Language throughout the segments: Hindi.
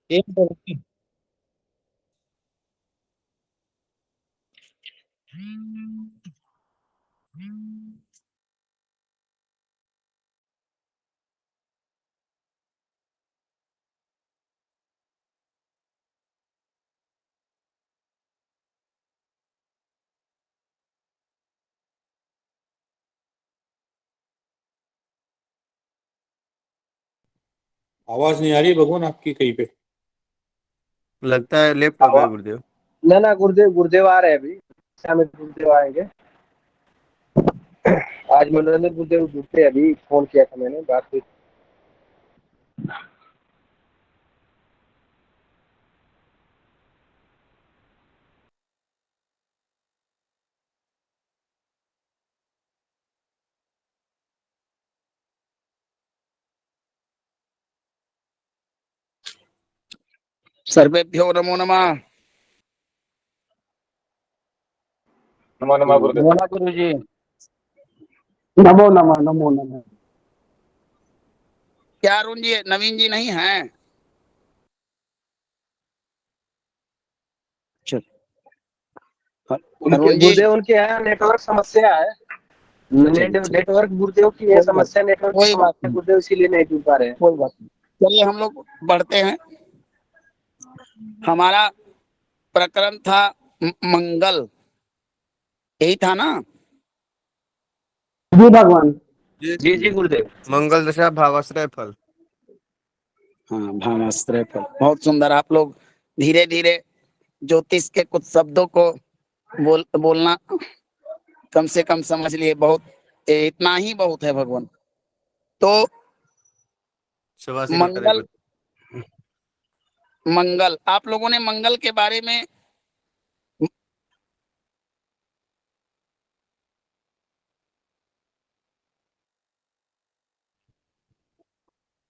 एक मिनट। आवाज नहीं आ रही भगवान आपकी कहीं पे। लगता है लेफ्ट हो गए गुरुदेव। ना ना, गुरुदेव गुरुदेव आ रहे हैं अभी। शाम में गुरुदेव आएंगे। आज मनोरंजन गुरुदेव जुटते अभी, फोन किया था मैंने, बात हुई। सर्वेभ्यो नमो नमः। नमो नमः गुरुदेव। बोला गुरु जी। नमो नमः, नमो नमः। क्या अरुण जी नवीन जी नहीं है? अरुण जी गुरुदेव उनके यहाँ नेटवर्क समस्या है। नेटवर्क गुरुदेव की है समस्या, नेटवर्क की कोई बात समस्या, नहीं, गुरुदेव इसीलिए नहीं जुड़ पा रहे हैं। कोई बात नहीं। चलिए हम लोग बढ़ते हैं। हमारा प्रकरण था मंगल, यही था ना? जी भगवान। जी जी जी गुरुदेव। मंगल दशा भावाश्रय फल। हाँ, भामाश्रय फल। बहुत सुंदर। आप लोग धीरे धीरे ज्योतिष के कुछ शब्दों को बोलना कम से कम समझ लिए। बहुत इतना ही बहुत है भगवान। तो शबाशी नोट मंगल, मंगल आप लोगों ने मंगल के बारे में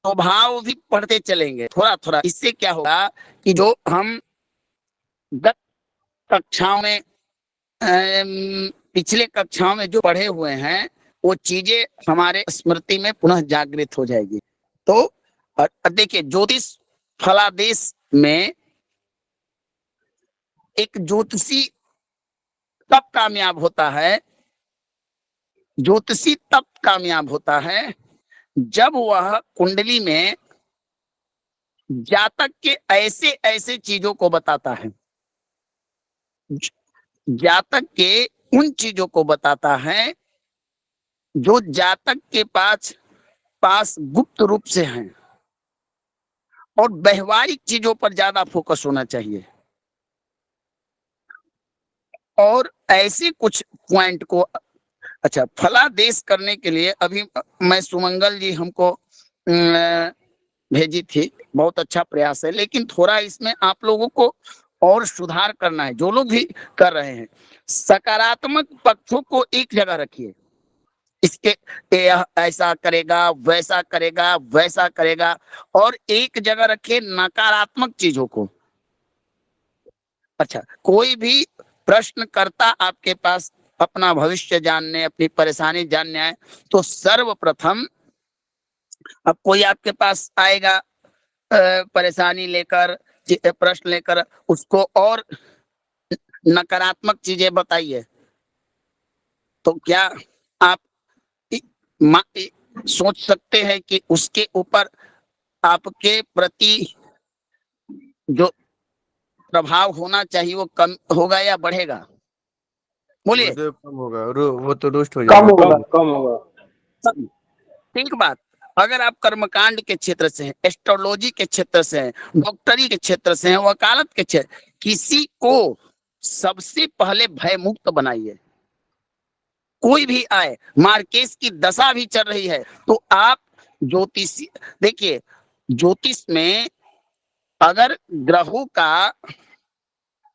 स्वभाव भी पढ़ते चलेंगे थोड़ा थोड़ा। इससे क्या होगा कि जो हम गत कक्षाओं में पिछले कक्षाओं में जो पढ़े हुए हैं वो चीजें हमारे स्मृति में पुनः जागृत हो जाएगी। तो देखिए, ज्योतिष फलादेश में एक ज्योतिषी तब कामयाब होता है, ज्योतिषी तब कामयाब होता है जब वह कुंडली में जातक के ऐसे ऐसे चीजों को बताता है, जातक के उन चीजों को बताता है जो जातक के पास गुप्त रूप से हैं। और व्यवहारिक चीजों पर ज्यादा फोकस होना चाहिए। और ऐसे कुछ पॉइंट को, अच्छा, फलादेश करने के लिए अभी मैं सुमंगल जी हमको भेजी थी। बहुत अच्छा प्रयास है, लेकिन थोड़ा इसमें आप लोगों को और सुधार करना है। जो लोग भी कर रहे हैं, सकारात्मक पक्षों को एक जगह रखिए। इसके यह ऐसा करेगा, वैसा करेगा, वैसा करेगा, और एक जगह रखिए नकारात्मक चीजों को। अच्छा, कोई भी प्रश्न करता आपके पास अपना भविष्य जानने, अपनी परेशानी जानने आए, तो सर्वप्रथम अब कोई आपके पास आएगा परेशानी लेकर, प्रश्न लेकर, उसको और नकारात्मक चीजें बताइए। तो क्या आप सोच सकते हैं कि उसके ऊपर आपके प्रति जो प्रभाव होना चाहिए वो कम होगा या बढ़ेगा? बोलिए। गुरुदेव कम होगा, वो तो रुष्ट हो कम जाएगा। होगा, कम होगा। ठीक बात। अगर आप कर्मकांड के क्षेत्र से हैं, एस्ट्रोलॉजी के क्षेत्र से हैं, डॉक्टरी के क्षेत्र से हैं, वकालत के क्षेत्र, किसी को सबसे पहले भयमुक्त बनाइए। कोई भी आए, मार्केस की दशा भी चल रही है तो आप ज्योतिषी देखिए, ज्योतिष में अगर ग्रहों का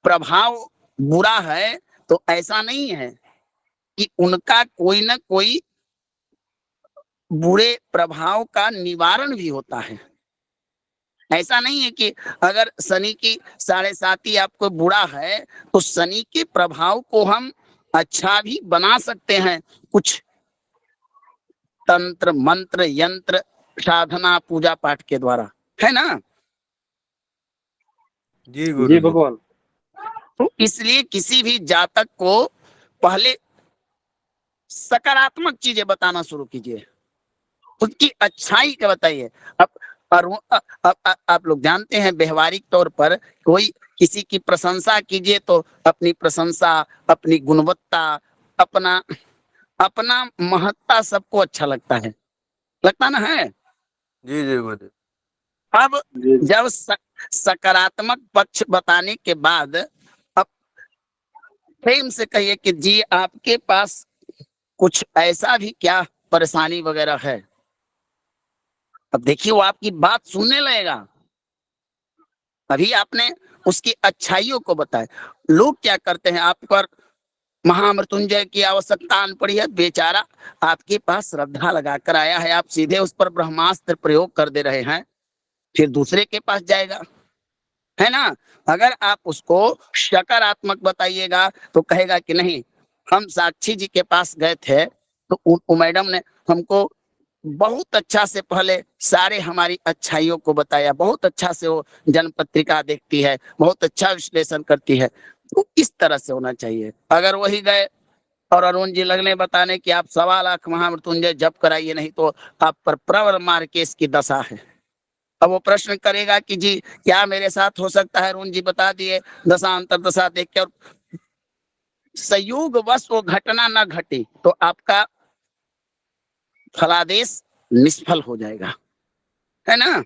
प्रभाव बुरा है तो ऐसा नहीं है कि उनका कोई ना कोई बुरे प्रभाव का निवारण भी होता है। ऐसा नहीं है कि अगर शनि की 7.5 आपको बुरा है तो शनि के प्रभाव को हम अच्छा भी बना सकते हैं, कुछ तंत्र मंत्र यंत्र साधना पूजा पाठ के द्वारा, है ना? जी जी गुरुदेव। भगवान। तो इसलिए किसी भी जातक को पहले सकारात्मक चीजें बताना शुरू कीजिए, उसकी अच्छाई का बताइए। अब आप लोग जानते हैं व्यवहारिक तौर पर कोई किसी की प्रशंसा कीजिए तो अपनी प्रशंसा, अपनी गुणवत्ता, अपना अपना महत्ता सबको अच्छा लगता है, लगता ना है। जी जी गुरुदेव। अब जी जब सकारात्मक पक्ष बताने के बाद अब प्रेम से कहिए कि जी आपके पास कुछ ऐसा भी क्या परेशानी वगैरह है। अब देखिए वो आपकी बात सुनने लगेगा। अभी आपने उसकी अच्छाइयों को बताया। लोग क्या करते हैं, आप पर महामृत्युंजय की आवश्यकता आन पड़ी है, बेचारा आपके पास श्रद्धा लगाकर आया है, आप सीधे उस पर ब्रह्मास्त्र प्रयोग कर दे रहे हैं, फिर दूसरे के पास जाएगा, है ना। अगर आप उसको सकारात्मक बताइएगा तो कहेगा कि नहीं, हम साक्षी जी के पास गए थे तो वो मैडम ने हमको बहुत अच्छा से पहले सारे हमारी अच्छाइयों को बताया, बहुत अच्छा से वो जन्म पत्रिका देखती है, बहुत अच्छा विश्लेषण करती है। तो इस तरह से होना चाहिए। अगर वही गए और अरुण जी लगने बताने कि आप 1.25 लाख महामृत्युंजय जप कराइए, नहीं तो आप पर प्रवर मार केस की दशा है। अब वो प्रश्न करेगा कि जी क्या मेरे साथ हो सकता है, अरुण जी बता दिए दशा अंतर दशा देख के, और संयोग बस वो घटना ना घटी तो आपका फलादेश निष्फल हो जाएगा, है ना।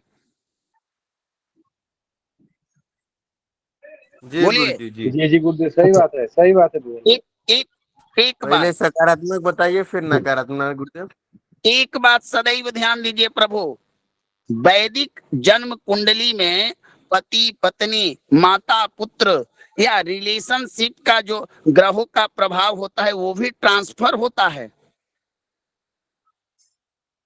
जी बोलिए। गुरुजी जी। जी जी गुरुदेव, सही बात है, सही बात है भगवान। एक एक एक बात, पहले सकारात्मक बताइए फिर नकारात्मक गुरुदेव। एक बात सदैव ध्यान दीजिए प्रभु, वैदिक जन्म कुंडली में पति पत्नी, माता पुत्र या रिलेशनशिप का जो ग्रहों का प्रभाव होता है वो भी ट्रांसफर होता है।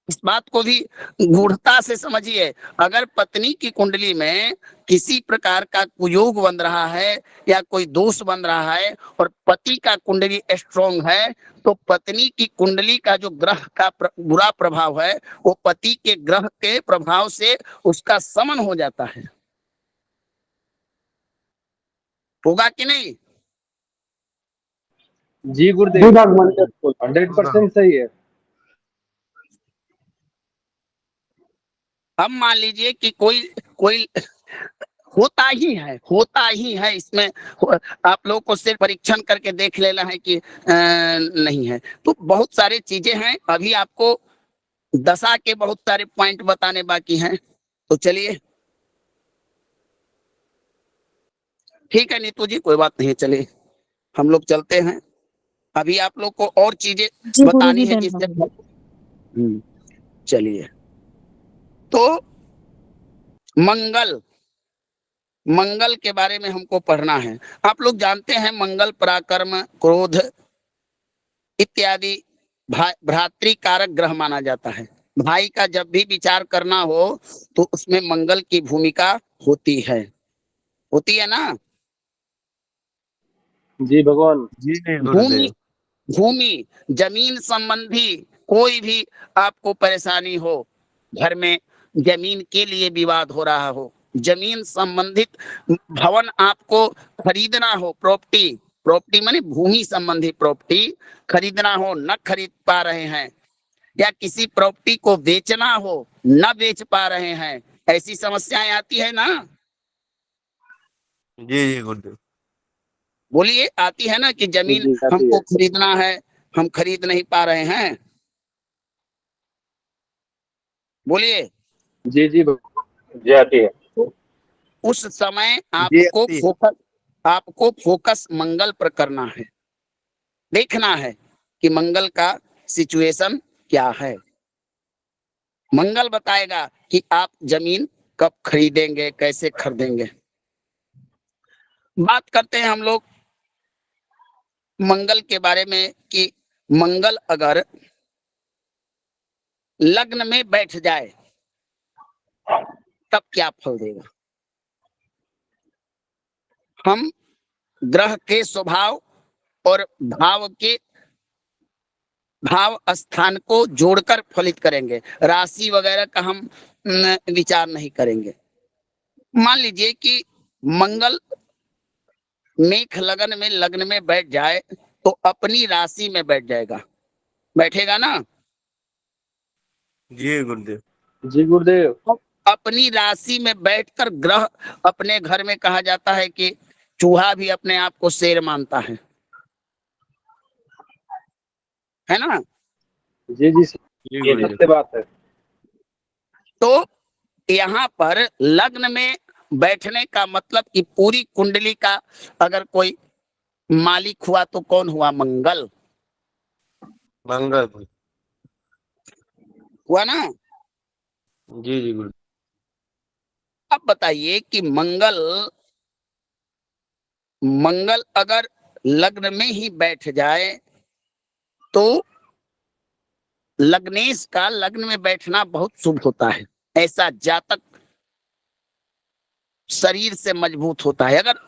इस बात को भी गूढ़ता से समझिए। अगर पत्नी की कुंडली में किसी प्रकार का कुयोग बन रहा है या कोई दोष बन रहा है और पति का कुंडली स्ट्रॉन्ग है, तो पत्नी की कुंडली का जो ग्रह का बुरा प्रभाव है वो पति के ग्रह के प्रभाव से उसका समन हो जाता है। होगा कि नहीं? जी गुरुदेव, 100% सही है। अब मान लीजिए कि कोई कोई होता ही है इसमें, आप लोगों को सिर्फ परीक्षण करके देख लेना है कि नहीं है। तो बहुत सारी चीजें हैं, अभी आपको दशा के बहुत सारे पॉइंट बताने बाकी हैं। तो चलिए ठीक है नीतू जी, कोई बात नहीं, चलिए हम लोग चलते हैं। अभी आप लोग को और चीजें जी बतानी गुरुजी है जिससे धन्यवाद। चलिए। तो मंगल मंगल के बारे में हमको पढ़ना है। आप लोग जानते हैं मंगल पराक्रम, क्रोध इत्यादि भ्रातृकारक ग्रह माना जाता है। भाई का जब भी विचार करना हो तो उसमें मंगल की भूमिका होती है ना। जी भगवान। जी भूमि गुरुदेव। भूमि जमीन संबंधी कोई भी आपको परेशानी हो, घर में जमीन के लिए विवाद हो रहा हो, जमीन संबंधित भवन आपको खरीदना हो, प्रॉपर्टी प्रॉपर्टी माने भूमि संबंधी प्रॉपर्टी खरीदना हो, न खरीद पा रहे हैं, या किसी प्रॉपर्टी को बेचना हो, न बेच पा रहे हैं, ऐसी समस्याएं आती है ना। जी जी गुरुदेव। बोलिए, आती है ना कि जी जमीन जी आती हमको है। खरीदना है, हम खरीद नहीं पा रहे हैं। बोलिए। जी जी जी आती है। उस समय जी आती है। आपको फोकस मंगल पर करना है, देखना है कि मंगल का सिचुएशन क्या है। मंगल बताएगा कि आप जमीन कब खरीदेंगे, कैसे खरीदेंगे। बात करते हैं हम लोग मंगल के बारे में कि मंगल अगर लग्न में बैठ जाए तब क्या फल देगा। हम ग्रह के स्वभाव और भाव स्थान को जोड़कर फलित करेंगे, राशि वगैरह का हम विचार नहीं करेंगे। मान लीजिए कि मंगल मेष लग्न में बैठ जाए तो अपनी राशि में बैठ जाएगा, बैठेगा ना। जी गुरुदेव। जी गुरुदेव। अपनी राशि में बैठकर ग्रह अपने घर में, कहा जाता है कि चूहा भी अपने आप को शेर मानता है ना। जी जी जी ये गुरुदेव। सत्य बात है। तो यहाँ पर लग्न में बैठने का मतलब कि पूरी कुंडली का अगर कोई मालिक हुआ तो कौन हुआ? मंगल मंगल। हुआ ना। जी जी गुरुदेव। अब बताइए कि मंगल अगर लग्न में ही बैठ जाए तो लग्नेश का लग्न में बैठना बहुत शुभ होता है। ऐसा जातक शरीर से मजबूत होता है। अगर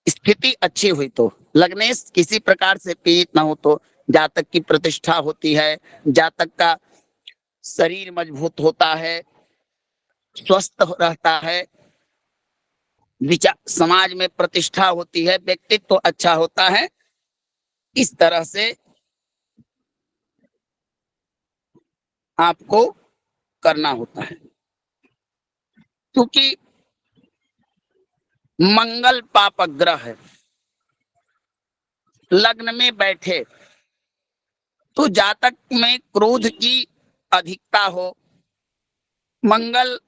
स्थिति अच्छी हुई तो, लग्नेश किसी प्रकार से पीड़ित ना हो तो जातक की प्रतिष्ठा होती है, जातक का शरीर मजबूत होता है, स्वस्थ रहता है, विचार समाज में प्रतिष्ठा होती है, व्यक्तित्व तो अच्छा होता है। इस तरह से आपको करना होता है, क्योंकि मंगल पापक ग्रह है। लग्न में बैठे तो जातक में क्रोध की अधिकता हो। मंगल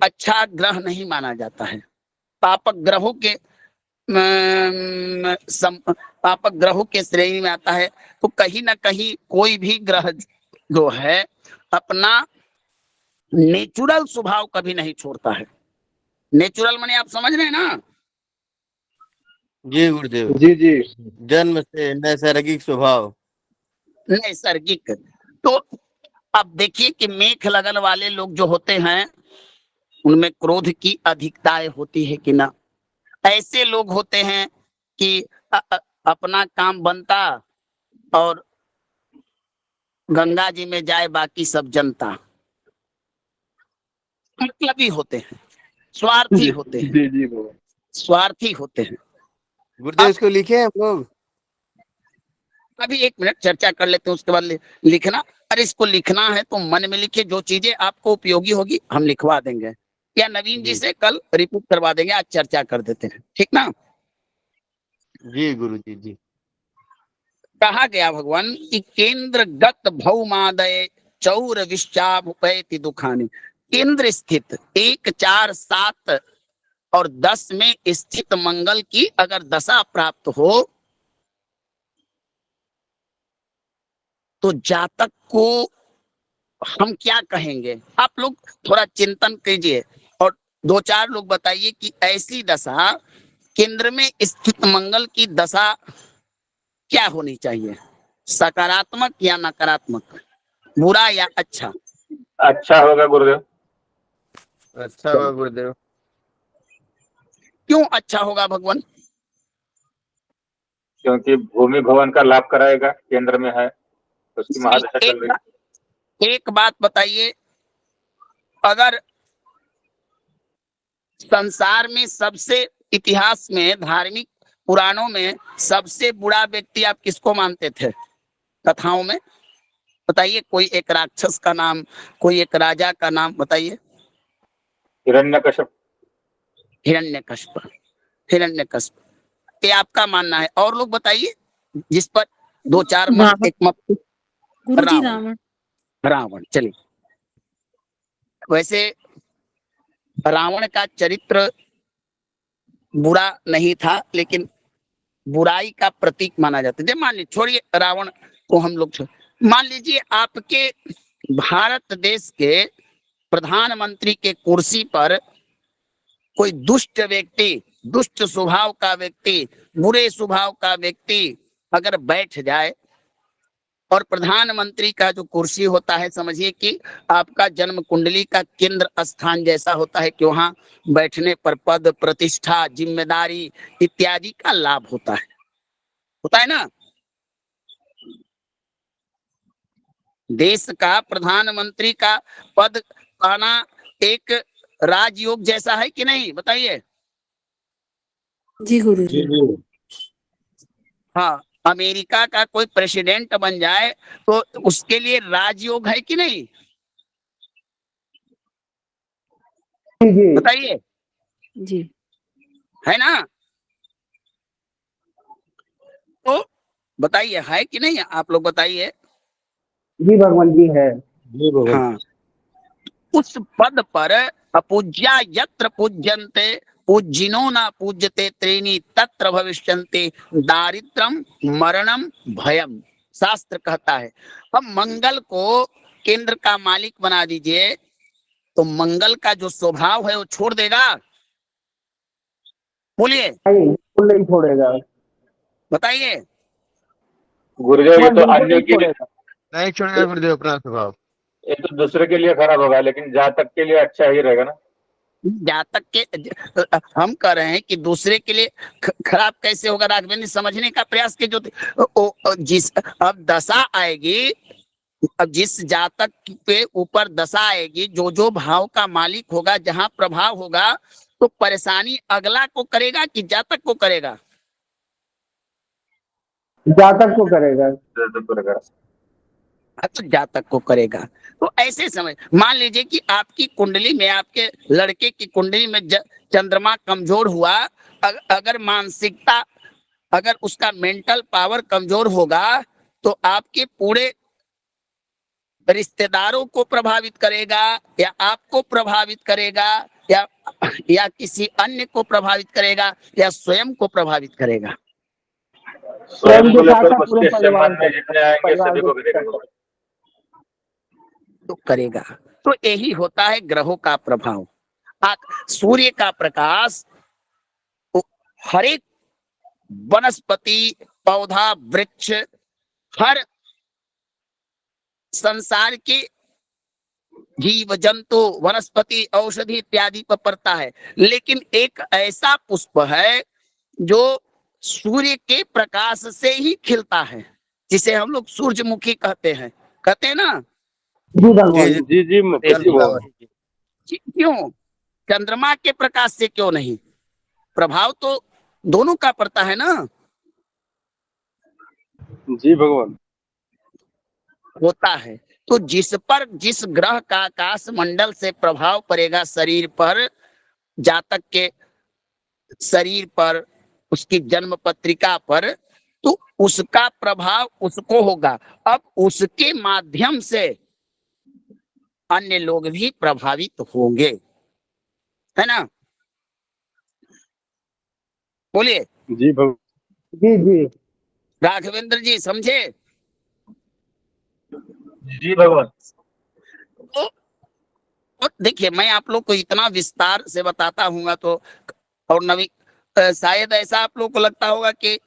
अच्छा ग्रह नहीं माना जाता है। पापक ग्रहों के पापक ग्रहों के श्रेणी में आता है। तो कहीं ना कहीं कोई भी ग्रह जो है अपना नेचुरल स्वभाव कभी नहीं छोड़ता है। नेचुरल माने आप समझ रहे हैं ना। जी गुरुदेव। जी जी। जन्म से नैसर्गिक स्वभाव। नैसर्गिक। तो अब देखिए कि मेष लगन वाले लोग जो होते हैं उनमें क्रोध की अधिकताएं होती है कि ना। ऐसे लोग होते हैं कि अपना काम बनता और गंगा जी में जाए बाकी सब जनता। मतलबी होते हैं, स्वार्थी होते हैं, जी जी बाबा। स्वार्थी होते हैं। गुरुदेव अब इसको लिखे हैं हम लोग। अभी एक मिनट चर्चा कर लेते हैं, उसके बाद लिखना। अरे इसको लिखना है तो मन में लिखे, जो चीजें आपको उपयोगी होगी हम लिखवा देंगे, या नवीन जी जी से कल रिपोर्ट करवा देंगे। आज चर्चा कर देते हैं, ठीक ना। जी गुरु जी। जी कहा गया भगवान कि केंद्र गत भौमादय चौर विश्चापैति दुखानी। केंद्र स्थित 1, 4, 7 और 10 में स्थित मंगल की अगर दशा प्राप्त हो तो जातक को हम क्या कहेंगे? आप लोग थोड़ा चिंतन कीजिए और 2-4 लोग बताइए कि ऐसी दशा, केंद्र में स्थित मंगल की दशा क्या होनी चाहिए? सकारात्मक या नकारात्मक, बुरा या अच्छा? अच्छा होगा गुरुदेव। अच्छा हुआ गुरुदेव। क्यों अच्छा होगा भगवान? क्योंकि भूमि भवन का लाभ कराएगा, केंद्र में है, उसकी महादशा चल रही। एक बात बताइए, अगर संसार में सबसे, इतिहास में, धार्मिक पुराणों में सबसे बुरा व्यक्ति आप किसको मानते थे कथाओं में? बताइए, कोई एक राक्षस का नाम, कोई एक राजा का नाम बताइए। हिरण्यकश्यप। हिरण्यकश्यप। हिरण्यकश्यप, ये आपका मानना है। और लोग बताइए जिस पर 2-4 मत, रावण। एक मत। गुरुजी रावण। रावण। रावण, चलिए। वैसे रावण का चरित्र बुरा नहीं था, लेकिन बुराई का प्रतीक माना जाता है। मान लीजिए, छोड़िए रावण को हम लोग मान लीजिए आपके भारत देश के प्रधानमंत्री के कुर्सी पर कोई दुष्ट व्यक्ति, दुष्ट स्वभाव का व्यक्ति, बुरे स्वभाव का व्यक्ति अगर बैठ जाए, और प्रधानमंत्री का जो कुर्सी होता है समझिए कि आपका जन्म कुंडली का केंद्र स्थान जैसा होता है कि वहां बैठने पर पद, प्रतिष्ठा, जिम्मेदारी इत्यादि का लाभ होता है ना। देश का प्रधानमंत्री का पद पाना एक राजयोग जैसा है कि नहीं, बताइए। जी गुरुजी। हाँ, अमेरिका का कोई प्रेसिडेंट बन जाए तो उसके लिए राजयोग है कि नहीं, जी बताइए, जी है ना? तो बताइए है कि नहीं, आप लोग बताइए। जी भगवान जी है। जी भगवान। हाँ, उस पद पर अपूज्या यत्र पूज्यन्ते पूज्यिनो न पूज्यते त्रीणि तत्र भविष्यन्ते दारिद्रम मरणम भयम, शास्त्र कहता है। अब मंगल को केंद्र का मालिक बना दीजिए तो मंगल का जो स्वभाव है वो छोड़ देगा, बोलिए, नहीं बिल्कुल नहीं छोड़ेगा। बताइए। गुरुदेव ये तो बिल्कुल अन्य नहीं के लिए, छोड़ेगा। नहीं छोड़ेगा गुरुदेव अपना स्वभाव। ये तो दूसरे के लिए खराब होगा, लेकिन जातक के लिए अच्छा ही रहेगा ना। जातक के हम कह रहे हैं कि दूसरे के लिए खराब कैसे होगा, राघवेंद्र, समझने का प्रयास के जो जिस अब दशा आएगी, अब जिस जातक पे ऊपर दशा आएगी, जो जो भाव का मालिक होगा, जहां प्रभाव होगा, तो परेशानी अगला को करेगा कि जातक को करेगा? जातक को करेगा। हाँ, तो जातक को करेगा। तो ऐसे समय मान लीजिए कि आपकी कुंडली में, आपके लड़के की कुंडली में चंद्रमा कमजोर हुआ, अगर मानसिकता, अगर उसका मेंटल पावर कमजोर होगा तो आपके पूरे रिश्तेदारों को प्रभावित करेगा, या आपको प्रभावित करेगा, या किसी अन्य को प्रभावित करेगा, या स्वयं को प्रभावित करेगा? स्वयं को के साथ लेकर साथ पूरे उसके परिवार संबंध में जितने आएंगे परिवार सभी को को करेगा। तो करेगा। तो यही होता है ग्रहों का प्रभाव। सूर्य का प्रकाश हर एक वनस्पति, पौधा, वृक्ष, हर संसार के जीव जंतु, वनस्पति, औषधि इत्यादि पर पड़ता है। लेकिन एक ऐसा पुष्प है जो सूर्य के प्रकाश से ही खिलता है, जिसे हम लोग सूरजमुखी कहते हैं, कहते हैं ना? जी भगवान। जी जी जी, क्यों? चंद्रमा के प्रकाश से क्यों नहीं? प्रभाव तो दोनों का पड़ता है ना, जी भगवान। होता है। तो जिस पर, जिस ग्रह का आकाश मंडल से प्रभाव पड़ेगा शरीर पर, जातक के शरीर पर, उसकी जन्म पत्रिका पर, तो उसका प्रभाव उसको होगा। अब उसके माध्यम से अन्य लोग भी प्रभावित होंगे, है ना? बोलिए जी भगवान। जी जी राघवेंद्र जी, समझे? जी भगवान। तो और देखिए, मैं आप लोग को इतना विस्तार से बताता हूँ तो, और शायद ऐसा आप लोग को लगता होगा कि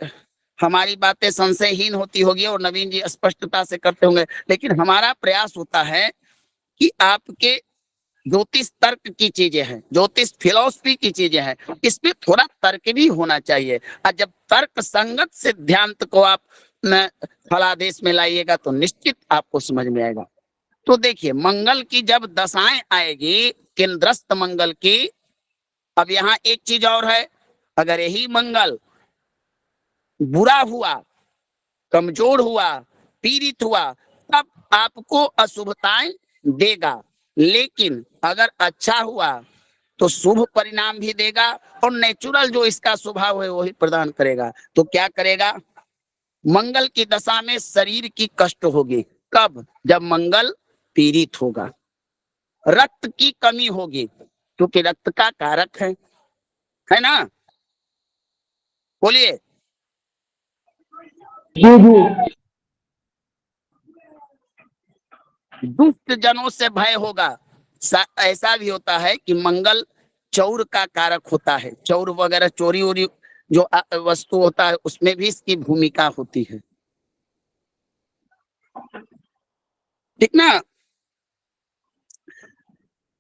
हमारी बातें संशयहीन होती होगी और नवीन जी स्पष्टता से करते होंगे, लेकिन हमारा प्रयास होता है कि आपके ज्योतिष तर्क की चीजें हैं, ज्योतिष फिलॉसफी की चीजें हैं, इसमें थोड़ा तर्क भी होना चाहिए। और जब तर्क संगत सिद्धांत को आप फलादेश में लाइएगा तो निश्चित आपको समझ में आएगा। तो देखिए, मंगल की जब दशाएं आएगी, केंद्रस्थ मंगल की, अब यहाँ एक चीज और है, अगर यही मंगल बुरा हुआ, कमजोर हुआ, पीड़ित हुआ, तब आपको अशुभताएं देगा। लेकिन अगर अच्छा हुआ तो शुभ परिणाम भी देगा, और नेचुरल जो इसका स्वभाव है वही प्रदान करेगा। तो क्या करेगा? मंगल की दशा में शरीर की कष्ट होगी। कब? जब मंगल पीड़ित होगा, रक्त की कमी होगी, क्योंकि रक्त का कारक है ना? बोलिए। जी जी दुष्ट जनों से भय होगा। ऐसा भी होता है कि मंगल चौर का कारक होता है, चौर वगैरह, चोरी वोरी जो वस्तु होता है, उसमें भी इसकी भूमिका होती है, ठीक ना?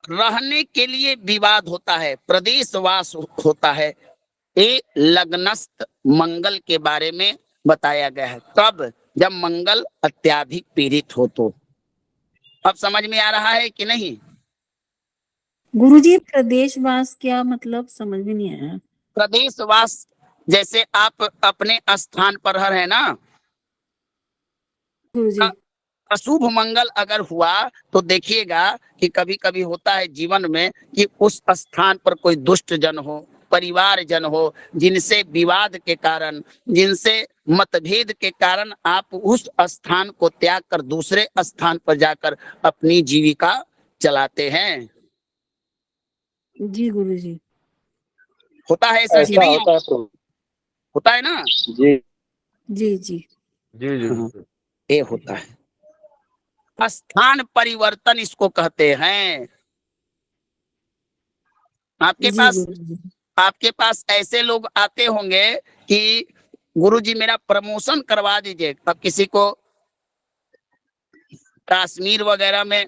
रहने के लिए विवाद होता है, प्रदेशवास होता है। ये लग्नस्थ मंगल के बारे में बताया गया है। कब? जब मंगल अत्याधिक पीड़ित हो तो। अब समझ में आ रहा है कि नहीं? गुरुजी प्रदेशवास क्या मतलब, समझ में नहीं आया। प्रदेशवास जैसे आप अपने स्थान पर है ना, गुरुजी। अशुभ मंगल अगर हुआ तो देखिएगा कि कभी कभी होता है जीवन में कि उस स्थान पर कोई दुष्ट जन हो, परिवार जन हो, जिनसे विवाद के कारण, जिनसे मतभेद के कारण आप उस स्थान को त्याग कर दूसरे स्थान पर जाकर अपनी जीविका चलाते हैं। जी गुरुजी। होता है ऐसा कि ऐसा नहीं? होता है प्रभु। होता है ना? जी जी जी। जी जी हाँ, ये होता है। स्थान परिवर्तन इसको कहते हैं। आपके जी पास गुरुजी। आपके पास ऐसे लोग आते होंगे कि गुरुजी मेरा प्रमोशन करवा दीजिए। अब किसी को कश्मीर वगैरह में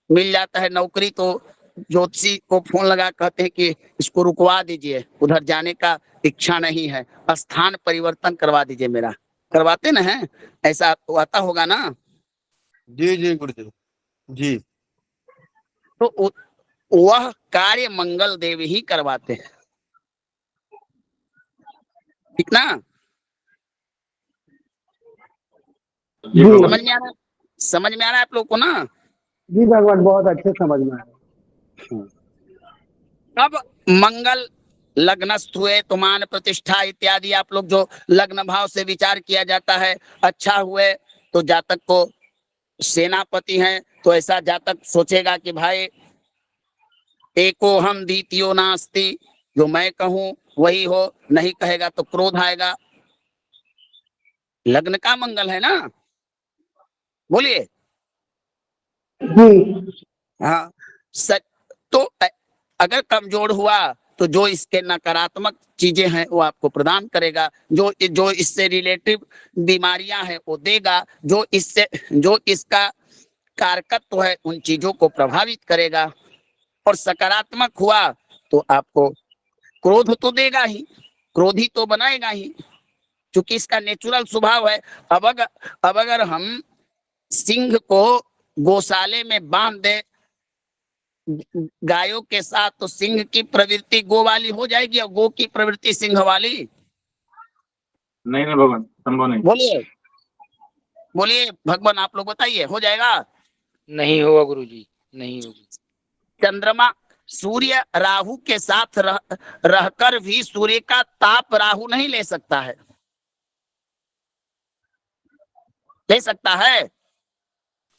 मिल जाता है नौकरी, तो ज्योतिषी को फोन लगा कहते हैं कि इसको रुकवा दीजिए, उधर जाने का इच्छा नहीं है, स्थान परिवर्तन करवा दीजिए मेरा। करवाते ना है, ऐसा तो आता होगा ना? जी जी गुरुजी जी। तो वह कार्य मंगल देव ही करवाते हैं, ठीक ना? जी जी भगवान। समझ में आ रहा है? समझ में आ रहा है आप लोग को ना? जी भगवान, बहुत अच्छे समझ में आया। अब मंगल लग्नस्थ हुए तो मान प्रतिष्ठा इत्यादि, आप लोग जो लग्न भाव से विचार किया जाता है, अच्छा हुए तो जातक को सेनापति हैं, तो ऐसा जातक सोचेगा कि भाई एको हम द्वितीयो नास्ति, जो मैं कहूं वही हो, नहीं कहेगा तो क्रोध आएगा। लग्न का मंगल है ना, बोलिए। जी हाँ, सच। तो अगर कमजोर हुआ तो जो इसके नकारात्मक चीजें हैं वो आपको प्रदान करेगा, जो जो इससे रिलेटिव बीमारियां हैं वो देगा, जो इसका कारकत्व है उन चीजों को प्रभावित करेगा। और सकारात्मक हुआ तो आपको क्रोध तो देगा ही, क्रोधी तो बनाएगा ही, क्योंकि इसका नेचुरल स्वभाव है। अब अगर हम सिंह को गौशाले में बांध दे गायों के साथ, तो सिंह की प्रवृत्ति गो वाली हो जाएगी और गो की प्रवृत्ति सिंह वाली? नहीं नहीं भगवान, संभव नहीं। बोलिए, बोलिए भगवान, आप लोग बताइए, हो जाएगा? नहीं होगा गुरुजी, नहीं होगी। चंद्रमा सूर्य राहु के साथ रहकर भी सूर्य का ताप राहु नहीं ले सकता है, ले सकता है?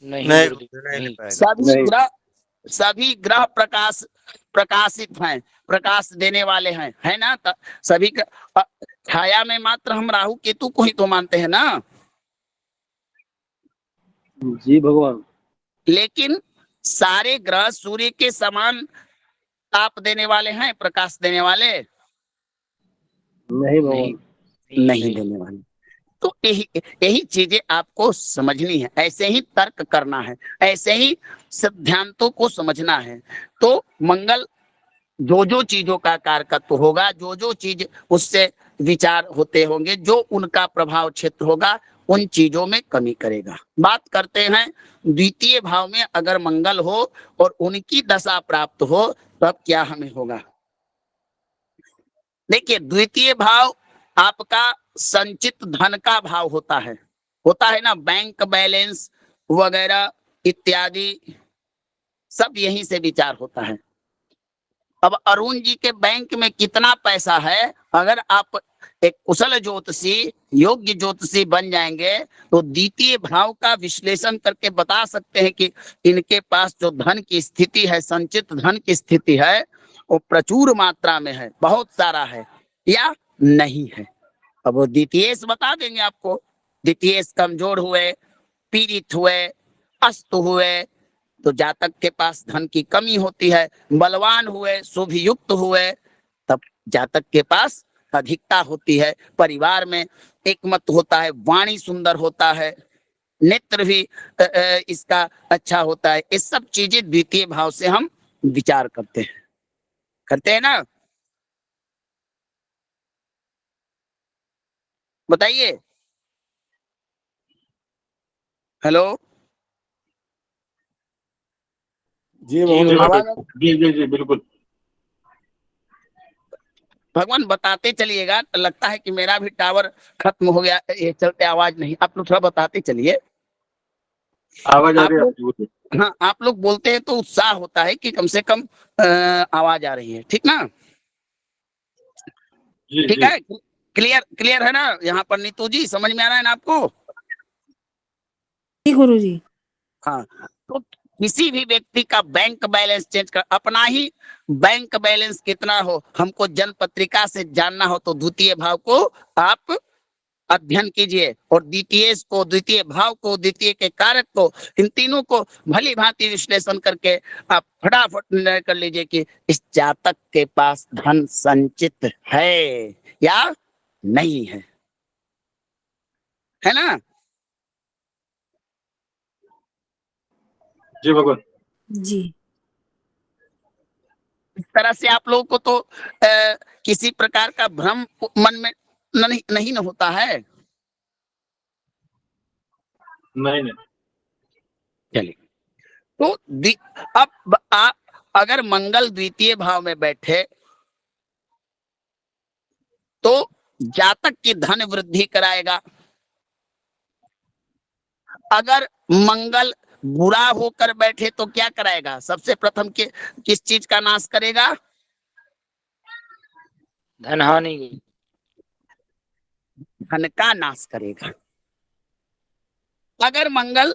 नहीं नहीं गुरुजी, नहीं ले नहीं। पाएगा। सभी ग्रह प्रकाशित हैं, प्रकाश देने वाले हैं, है ना? सभी छाया में मात्र हम राहु केतु को ही तो मानते हैं ना। जी भगवान। लेकिन सारे ग्रह सूर्य के समान ताप देने वाले हैं, प्रकाश देने वाले? नहीं नहीं भगवान। नहीं देने वाले। तो यही यही चीजें आपको समझनी है, ऐसे ही तर्क करना है, ऐसे ही सिद्धांतों को समझना है। तो मंगल जो जो चीजों का कारकत्व होगा, जो जो चीज उससे विचार होते होंगे, जो उनका प्रभाव क्षेत्र होगा, उन चीजों में कमी करेगा। बात करते हैं द्वितीय भाव में अगर मंगल हो और उनकी दशा प्राप्त हो तब क्या हमें होगा। देखिए, द्वितीय भाव आपका संचित धन का भाव होता है ना, बैंक बैलेंस वगैरह इत्यादि सब यहीं से विचार होता है। अब अरुण जी के बैंक में कितना पैसा है, अगर आप एक कुशल ज्योतिषी, योग्य ज्योतिषी बन जाएंगे तो द्वितीय भाव का विश्लेषण करके बता सकते हैं कि इनके पास जो धन की स्थिति है, संचित धन की स्थिति है, वो प्रचुर मात्रा में है, बहुत सारा है या नहीं है। अब वो द्वितीय बता देंगे आपको। द्वितीय कमजोर हुए, पीड़ित हुए, अस्त हुए तो जातक के पास धन की कमी होती है। बलवान हुए, शुभ युक्त हुए, तब जातक के पास अधिकता होती है। परिवार में एक मत होता है, वाणी सुंदर होता है, नेत्र भी इसका अच्छा होता है। ये सब चीजें द्वितीय भाव से हम विचार करते हैं ना। बताइए। हेलो। जी जी भगवान जी गुरु आवाज भगवान, जी जी जी बिल्कुल। भगवान बताते चलिएगा, तो लगता है कि मेरा भी टावर खत्म हो गया, ये चलते आवाज नहीं। आप लोग थोड़ा बताते चलिए। आवाज आ आप रही है लोग, आपकी बोलिए। हाँ, आप लोग बोलते हैं तो उत्साह होता है कि कम से कम आवाज आ रही है, ठीक ना? जी ठीक जी है, क्लियर क्लियर है ना? यहाँ पर नीतू जी समझ में आ रहा है ना आपको? जी गुरु जी। हाँ, तो किसी भी व्यक्ति का बैंक बैलेंस चेंज कर, अपना ही बैंक बैलेंस कितना हो हमको जन्म पत्रिका से जानना हो, तो द्वितीय भाव को आप अध्ययन कीजिए, और द्वितीय को, द्वितीय भाव को, द्वितीय के कारक को, इन तीनों को भली भांति विश्लेषण करके आप फटाफट निर्णय कर लीजिए कि इस जातक के पास धन संचित है या नहीं है ना? जी भगवान। जी। इस तरह से आप लोगों को तो किसी प्रकार का भ्रम मन में नहीं न होता है। नहीं नहीं। चलिए, तो अब आप अगर मंगल द्वितीय भाव में बैठे तो जातक की धन वृद्धि कराएगा। अगर मंगल बुरा होकर बैठे तो क्या कराएगा? सबसे प्रथम किस चीज का नाश करेगा? धन हानि गुरु। धन का नाश करेगा। अगर मंगल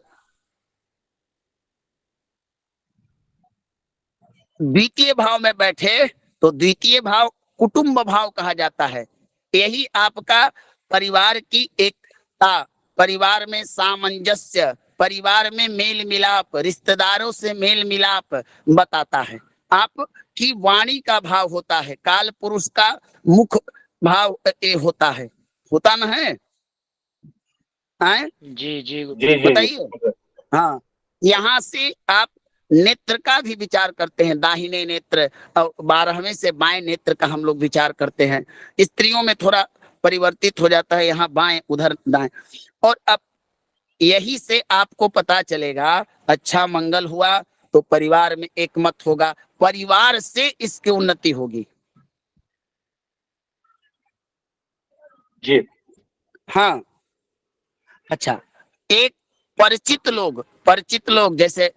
द्वितीय भाव में बैठे तो द्वितीय भाव कुटुंब भाव कहा जाता है। यही आपका परिवार की एकता, परिवार में सामंजस्य, परिवार में मेल मिलाप, रिश्तेदारों से मेल मिलाप बताता है। आपकी वाणी का भाव होता है, काल पुरुष का मुख भाव ये होता है, होता ना है? जी जी गुरु। जी जी बताइए। जी हाँ, यहाँ से आप नेत्र का भी विचार करते हैं, दाहिने नेत्र और 12वें से बाएं नेत्र का हम लोग विचार करते हैं। स्त्रियों में थोड़ा परिवर्तित हो जाता है, यहाँ बाएं उधर दाएं। और अब यही से आपको पता चलेगा, अच्छा मंगल हुआ तो परिवार में एकमत होगा, परिवार से इसकी उन्नति होगी। जी। हाँ, अच्छा, एक परिचित लोग जैसे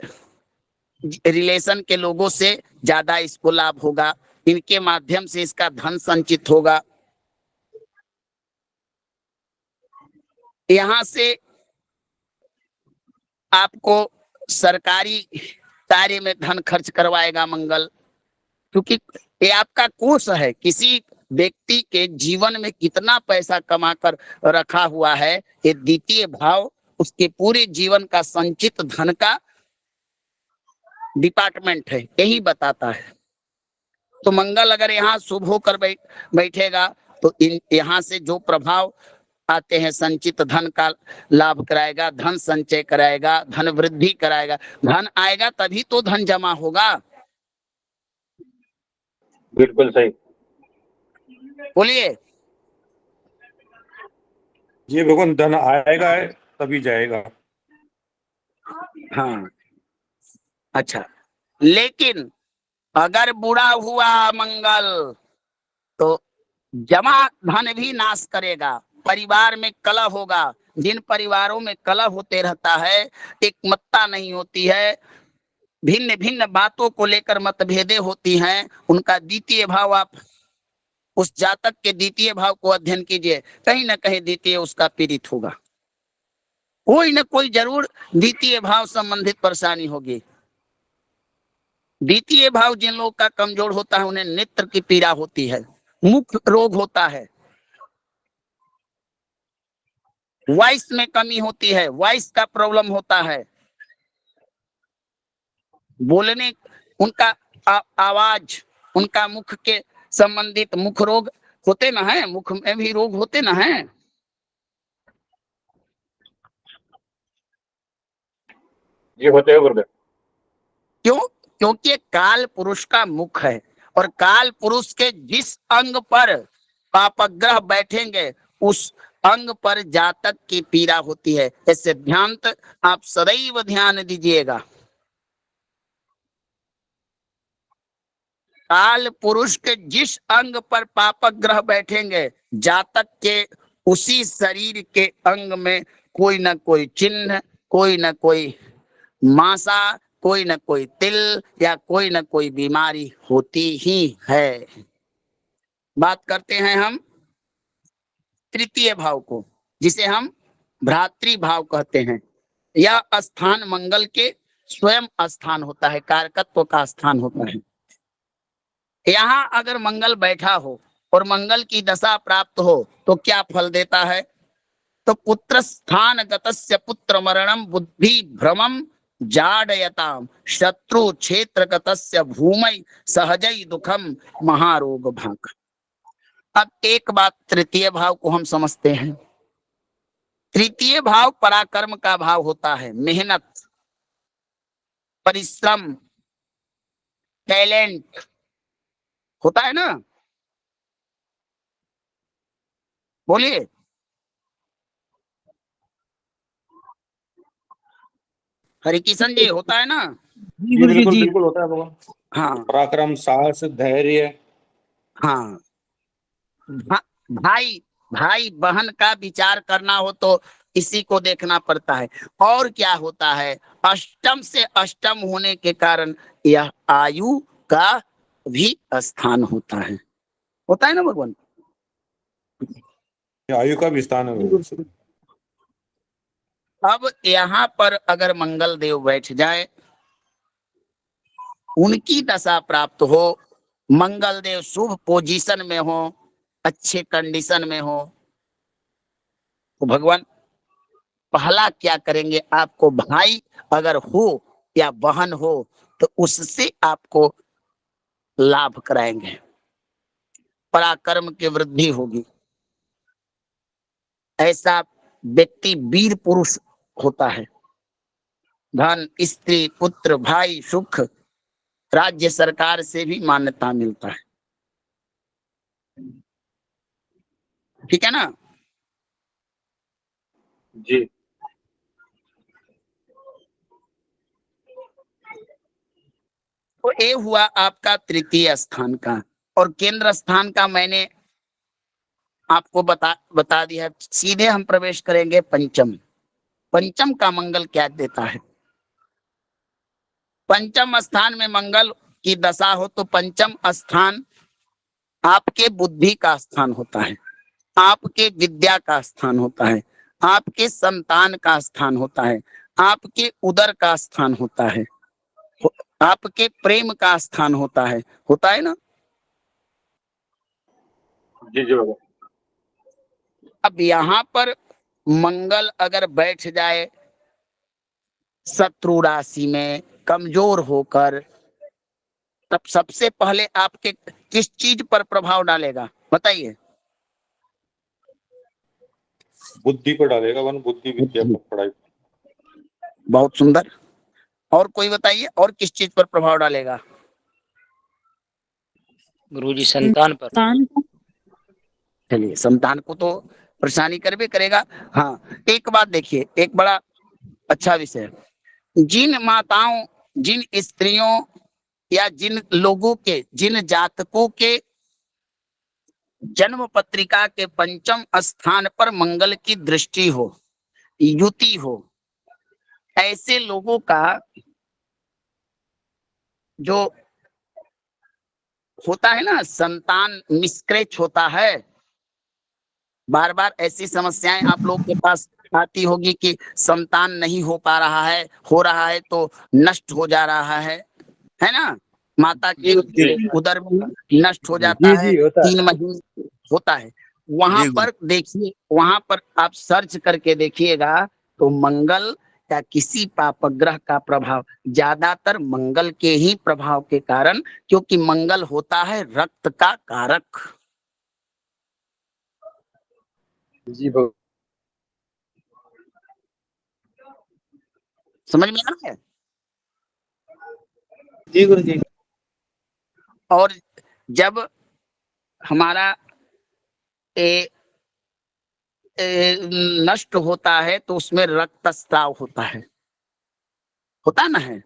रिलेशन के लोगों से ज्यादा इसको लाभ होगा, इनके माध्यम से इसका धन संचित होगा। यहाँ से आपको सरकारी कार्य में धन खर्च करवाएगा मंगल, क्योंकि ये आपका कोष है। किसी व्यक्ति के जीवन में कितना पैसा कमा कर रखा हुआ है, ये द्वितीय भाव उसके पूरे जीवन का संचित धन का डिपार्टमेंट है, यही बताता है। तो मंगल अगर यहाँ शुभ होकर बैठेगा तो यहाँ से जो प्रभाव आते हैं, संचित धन का लाभ कराएगा, धन संचय कराएगा, धन वृद्धि कराएगा। धन आएगा तभी तो धन जमा होगा। बिल्कुल सही। बोलिए। जी भगवान, धन आएगा तभी जाएगा। हाँ, अच्छा, लेकिन अगर बुरा हुआ मंगल तो जमा धन भी नाश करेगा, परिवार में कलह होगा। जिन परिवारों में कलह होते रहता है, एकमतता नहीं होती है, भिन्न भिन्न बातों को लेकर मतभेदे होती हैं, उनका द्वितीय भाव, आप उस जातक के द्वितीय भाव को अध्ययन कीजिए, कहीं ना कहीं द्वितीय उसका पीड़ित होगा, कोई ना कोई जरूर द्वितीय भाव संबंधित परेशानी होगी। द्वितीय भाव जिन लोग का कमजोर होता है उन्हें नेत्र की पीड़ा होती है, मुख रोग होता है, वॉइस में कमी होती है, वॉइस का प्रॉब्लम होता है, बोलने उनका आवाज, उनका मुख के संबंधित मुख रोग होते ना है, मुख में भी रोग होते ना है। ये होते हैं गुरुदेव। क्यों? क्योंकि काल पुरुष का मुख है, और काल पुरुष के जिस अंग पर पापग्रह बैठेंगे उस अंग पर जातक की पीड़ा होती है। ऐसे ध्यान आप सदैव ध्यान दीजिएगा। काल पुरुष के जिस अंग पर पापक ग्रह बैठेंगे, जातक के उसी शरीर के अंग में कोई न कोई चिन्ह, कोई न कोई मासा, कोई न कोई तिल या कोई न कोई बीमारी होती ही है। बात करते हैं हम तृतीय भाव को, जिसे हम भ्रातृ भाव कहते हैं। यह स्थान मंगल के स्वयं स्थान होता है, कारकत्व का स्थान होता है। यहाँ अगर मंगल बैठा हो और मंगल की दशा प्राप्त हो तो क्या फल देता है? तो पुत्र स्थान गतस्य पुत्र मरणम बुद्धि भ्रमम जाडयताम, शत्रु क्षेत्र गतस्य भूमि सहजई दुखम महारोग भाग। अब एक बात तृतीय भाव को हम समझते हैं। तृतीय भाव पराक्रम का भाव होता है, मेहनत, परिश्रम, टैलेंट होता है ना। बोलिए। हरिकिशन जी, होता है ना? जी बिल्कुल बिल्कुल होता है भगवान। हाँ पराक्रम, साहस, धैर्य। हाँ। भाई भाई बहन का विचार करना हो तो इसी को देखना पड़ता है। और क्या होता है, अष्टम से अष्टम होने के कारण यह आयु का भी स्थान होता है ना भगवान? आयु का भी स्थान है। अब यहाँ पर अगर मंगल देव बैठ जाए, उनकी दशा प्राप्त हो, मंगल देव शुभ पोजीशन में हो, अच्छे कंडीशन में हो, तो भगवान पहला क्या करेंगे, आपको भाई अगर हो या बहन हो तो उससे आपको लाभ कराएंगे, पराक्रम की वृद्धि होगी। ऐसा व्यक्ति वीर पुरुष होता है। धन, स्त्री, पुत्र, भाई, सुख, राज्य सरकार से भी मान्यता मिलता है। ठीक है ना? जी। तो ये हुआ आपका तृतीय स्थान का। और केंद्र स्थान का मैंने आपको बता दिया। सीधे हम प्रवेश करेंगे पंचम। पंचम का मंगल क्या देता है? पंचम स्थान में मंगल की दशा हो तो पंचम स्थान आपके बुद्धि का स्थान होता है, आपके विद्या का स्थान होता है, आपके संतान का स्थान होता है, आपके उदर का स्थान होता है, आपके प्रेम का स्थान होता है ना? जी जी भगवान। अब यहाँ पर मंगल अगर बैठ जाए शत्रु राशि में कमजोर होकर, तब सबसे पहले आपके किस चीज पर प्रभाव डालेगा बताइए? बुद्धि पर डालेगा, वन बुद्धि विद्या पर पढ़ाई। बहुत सुंदर। और कोई बताइए, और किस चीज पर प्रभाव डालेगा? गुरुजी संतान पर। संतान को चलिए, संतान को तो परेशानी करबे करेगा। हाँ, एक बात देखिए, एक बड़ा अच्छा विषय है। जिन माताओं, जिन स्त्रियों या जिन लोगों के, जिन जातकों के जन्म पत्रिका के पंचम स्थान पर मंगल की दृष्टि हो, युति हो, ऐसे लोगों का जो होता है ना, संतान निष्क्रेच होता है। बार बार ऐसी समस्याएं आप लोग के पास आती होगी कि संतान नहीं हो पा रहा है, हो रहा है तो नष्ट हो जा रहा है ना? माता के उदर में नष्ट हो जाता है, 3 महीने होता है। वहां पर देखिए, वहां पर आप सर्च करके देखिएगा तो मंगल या किसी पाप ग्रह का प्रभाव, ज्यादातर मंगल के ही प्रभाव के कारण, क्योंकि मंगल होता है रक्त का कारक। जी भगवान। समझ में आ रहा है? जी गुरु जी। और जब हमारा नष्ट होता है तो उसमें रक्तस्राव होता ना है?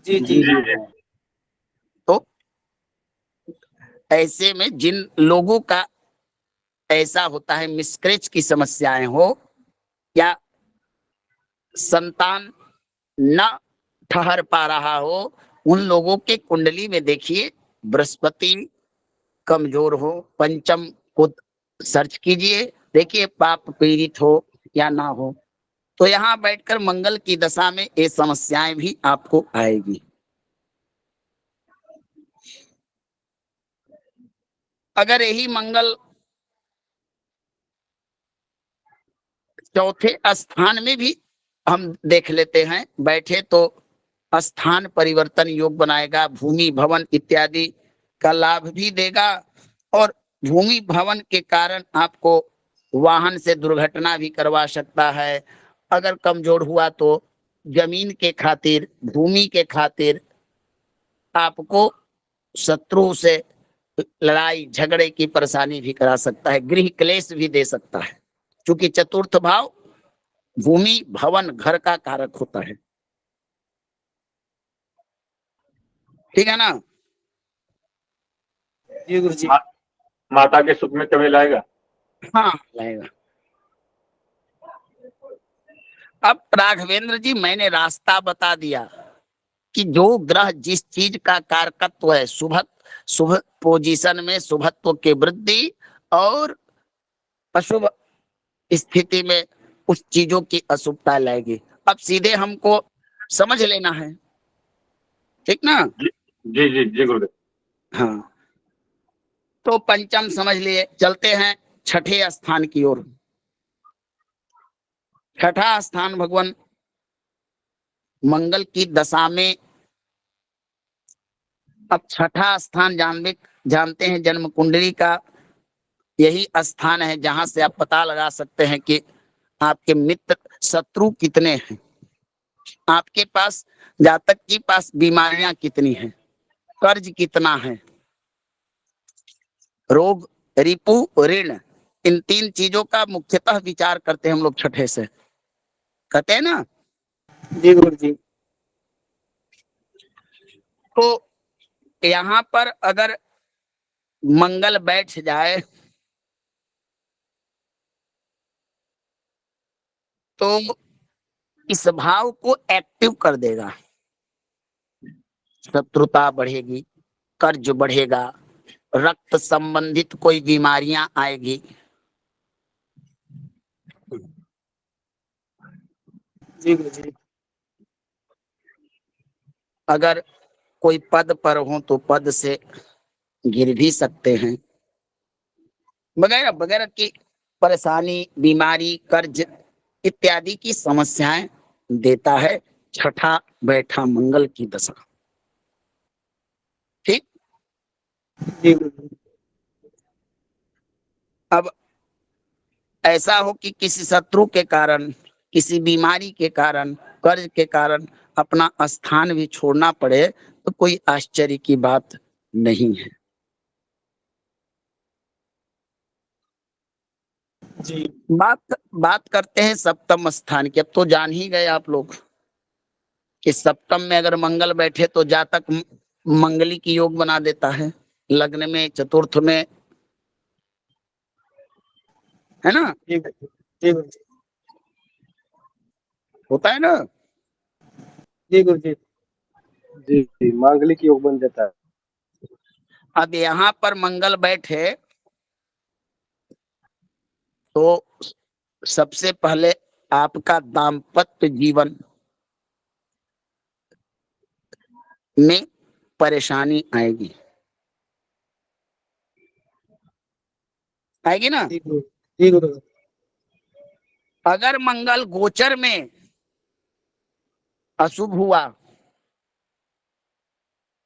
जी जी जी। जी। ऐसे में जिन लोगों का ऐसा होता है मिसकैरेज की समस्याएं हो या संतान न ठहर पा रहा हो, उन लोगों के कुंडली में देखिए बृहस्पति कमजोर हो, पंचम को सर्च कीजिए, देखिए पाप पीड़ित हो या ना हो, तो यहाँ बैठकर मंगल की दशा में ये समस्याएं भी आपको आएगी। अगर यही मंगल चौथे स्थान में भी हम देख लेते हैं बैठे, तो स्थान परिवर्तन योग बनाएगा, भूमि भवन इत्यादि का लाभ भी देगा, और भूमि भवन के कारण आपको वाहन से दुर्घटना भी करवा सकता है। अगर कमजोर हुआ तो जमीन के खातिर, भूमि के खातिर आपको शत्रु से लड़ाई झगड़े की परेशानी भी करा सकता है, गृह क्लेश भी दे सकता है, क्योंकि चतुर्थ भाव भूमि भवन घर का कारक होता है। ठीक है ना? जी गुरु जी। माता के सुख में कमी लाएगा। हाँ लाएगा। अब राघवेंद्र जी मैंने रास्ता बता दिया कि जो ग्रह जिस चीज का कारकत्व है, शुभ पोजीशन में शुभत्व की वृद्धि और अशुभ स्थिति में उस चीजों की अशुभता लाएगी। अब सीधे हमको समझ लेना है, ठीक ना? जी जी जी गुरुदेव। हाँ, तो पंचम समझ लिए, चलते हैं छठे स्थान की ओर। छठा स्थान भगवान मंगल की दशा में, अब छठा स्थान जानते हैं जन्म कुंडली का यही स्थान है जहां से आप पता लगा सकते हैं कि आपके मित्र शत्रु कितने हैं, आपके पास जातक के पास बीमारियां कितनी हैं, कर्ज कितना है, रोग रिपु ऋण, इन तीन चीजों का मुख्यतः विचार करते हैं हम लोग छठे से, कहते हैं ना? जी गुरु जी। तो यहाँ पर अगर मंगल बैठ जाए तो इस भाव को एक्टिव कर देगा, शत्रुता बढ़ेगी, कर्ज बढ़ेगा, रक्त संबंधित कोई बीमारियां आएगी। जी गुरु जी। अगर कोई पद पर हो तो पद से गिर भी सकते हैं, वगैरह वगैरह की परेशानी, बीमारी, कर्ज इत्यादि की समस्याएं देता है छठा बैठा मंगल की दशा। ठीक? जी गुरु जी। अब ऐसा हो कि किसी शत्रु के कारण, किसी बीमारी के कारण, कर्ज के कारण अपना स्थान भी छोड़ना पड़े तो कोई आश्चर्य की बात नहीं है। जी। बात करते हैं सप्तम स्थान की। अब तो जान ही गए आप लोग कि सप्तम में अगर मंगल बैठे तो जातक मंगली की योग बना देता है, लग्न में, चतुर्थ में, है ना? जी गुरु जी। होता है ना? जी गुरु जी। जी जी, मांगलिक योग बन जाता है। अब यहाँ पर मंगल बैठे तो सबसे पहले आपका दाम्पत्य जीवन में परेशानी आएगी, आएगी ना? जी गुरु। अगर मंगल गोचर में अशुभ हुआ,